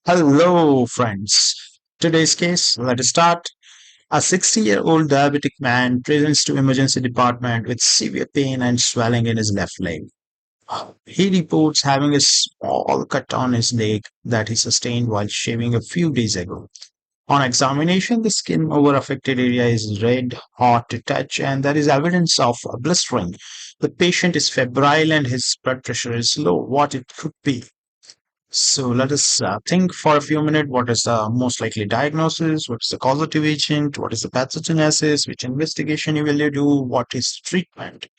Hello, friends. Today's case, let us start. A 60-year-old diabetic man presents to emergency department with severe pain and swelling in his left leg. He reports having a small cut on his leg that he sustained while shaving a few days ago. On examination, the skin over affected area is red, hot to touch, and there is evidence of blistering. The patient is febrile and his blood pressure is low. What it could be? So let us think for a few minutes. What is the most likely diagnosis? What is the causative agent? What is the pathogenesis? Which investigation you will do? What is treatment?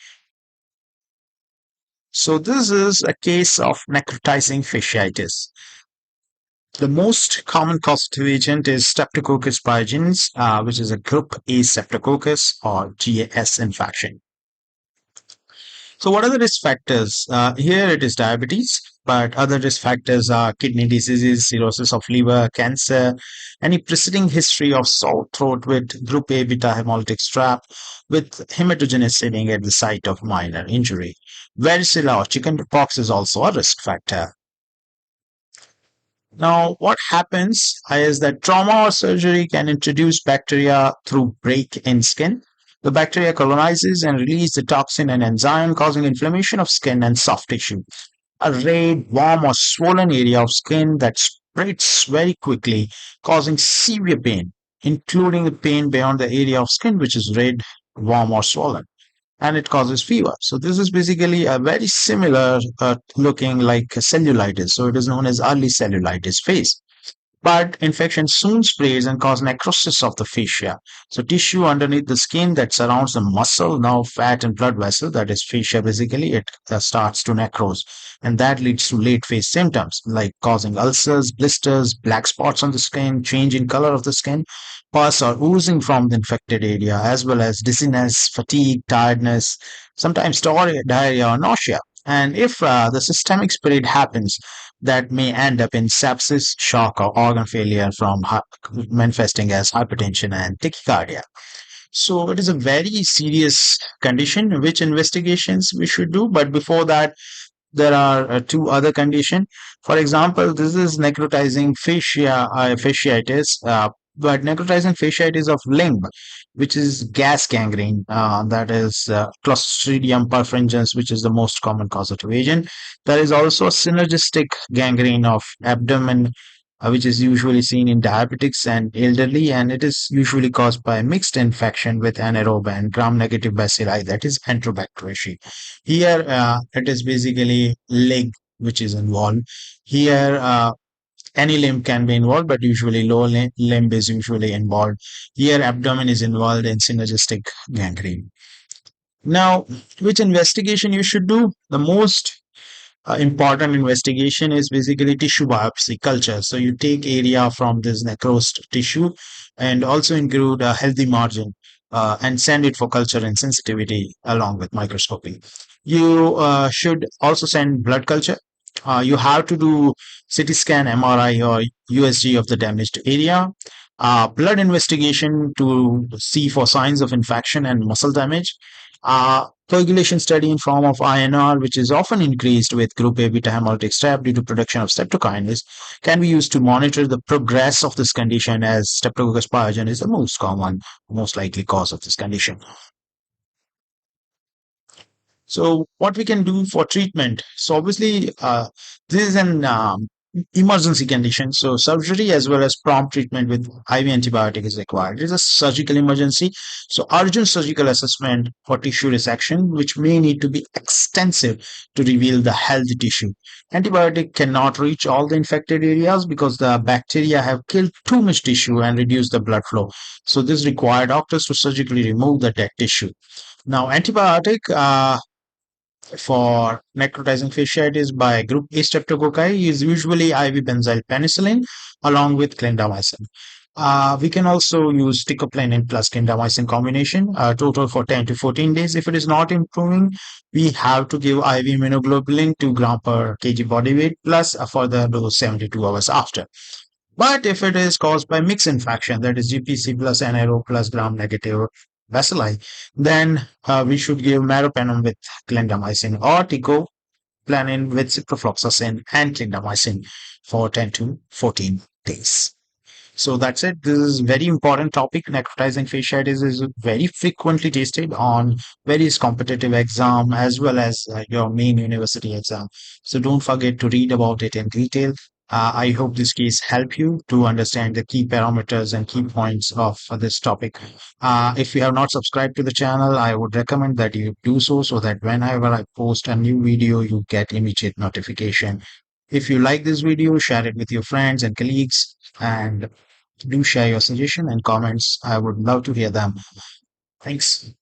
So this is a case of necrotizing fasciitis. The most common causative agent is Streptococcus pyogenes, which is a group A Streptococcus or GAS infection. So, what are the risk factors? Here it is diabetes, but other risk factors are kidney diseases, cirrhosis of liver, cancer, any preceding history of sore throat with group A beta hemolytic strep, with hematogenicity at the site of minor injury. Varicella or chickenpox is also a risk factor. Now, what happens is that trauma or surgery can introduce bacteria through break in skin. The bacteria colonizes and release the toxin and enzyme, causing inflammation of skin and soft tissue. A red, warm, or swollen area of skin that spreads very quickly, causing severe pain, including the pain beyond the area of skin which is red, warm, or swollen, and it causes fever. So this is basically a very similar looking like cellulitis. So it is known as early cellulitis phase. But infection soon spreads and causes necrosis of the fascia. So tissue underneath the skin that surrounds the muscle, nerve, fat, and blood vessel, that is fascia basically, it starts to necrose. And that leads to late phase symptoms like causing ulcers, blisters, black spots on the skin, change in color of the skin, pus or oozing from the infected area, as well as dizziness, fatigue, tiredness, sometimes diarrhea or nausea. And if the systemic spread happens, that may end up in sepsis, shock, or organ failure from manifesting as hypertension and tachycardia. So it is a very serious condition, which investigations we should do. But before that, there are two other conditions. For example, this is necrotizing fasciitis, but necrotizing fasciitis of limb, which is gas gangrene, that is Clostridium perfringens, which is the most common causative agent. There is also a synergistic gangrene of abdomen, which is usually seen in diabetics and elderly, and it is usually caused by mixed infection with anaerobe and gram-negative bacilli, that is Enterobacteriaceae. Here, it is basically leg which is involved. Here, any limb can be involved, but usually lower limb is usually involved. Here, abdomen is involved in synergistic gangrene. Now, which investigation you should do? The most important investigation is basically tissue biopsy culture. So you take area from this necrosed tissue and also include a healthy margin and send it for culture and sensitivity along with microscopy. You should also send blood culture. You have to do CT scan, MRI, or USG of the damaged area. Blood investigation to see for signs of infection and muscle damage. Coagulation study in form of INR, which is often increased with group A beta hemolytic strep due to production of streptokinase, can be used to monitor the progress of this condition, as Streptococcus pyogenes is the most common, most likely cause of this condition. So what we can do for treatment? So obviously, this is an emergency condition. So surgery as well as prompt treatment with IV antibiotic is required. It is a surgical emergency. So urgent surgical assessment for tissue resection, which may need to be extensive to reveal the healthy tissue. Antibiotic cannot reach all the infected areas because the bacteria have killed too much tissue and reduced the blood flow. So this requires doctors to surgically remove the dead tissue. Now, antibiotic for necrotizing fasciitis by group A streptococci is usually IV benzyl penicillin along with clindamycin. We can also use ticoplanin plus clindamycin combination, total for 10 to 14 days. If it is not improving, we have to give IV immunoglobulin 2 gram per kg body weight plus a further dose 72 hours after. But if it is caused by mixed infection, that is GPC plus NRO plus gram-negative bacilli, then we should give meropenem with clindamycin or tico planin with ciprofloxacin and clindamycin for 10 to 14 days. So that's it. This is very important topic. Necrotizing fasciitis is very frequently tested on various competitive exam as well as your main university exam. So don't forget to read about it in detail. I hope this case help you to understand the key parameters and key points of this topic. If you have not subscribed to the channel, I would recommend that you do so so that whenever I post a new video, you get immediate notification. If you like this video, share it with your friends and colleagues. And do share your suggestion and comments. I would love to hear them. Thanks.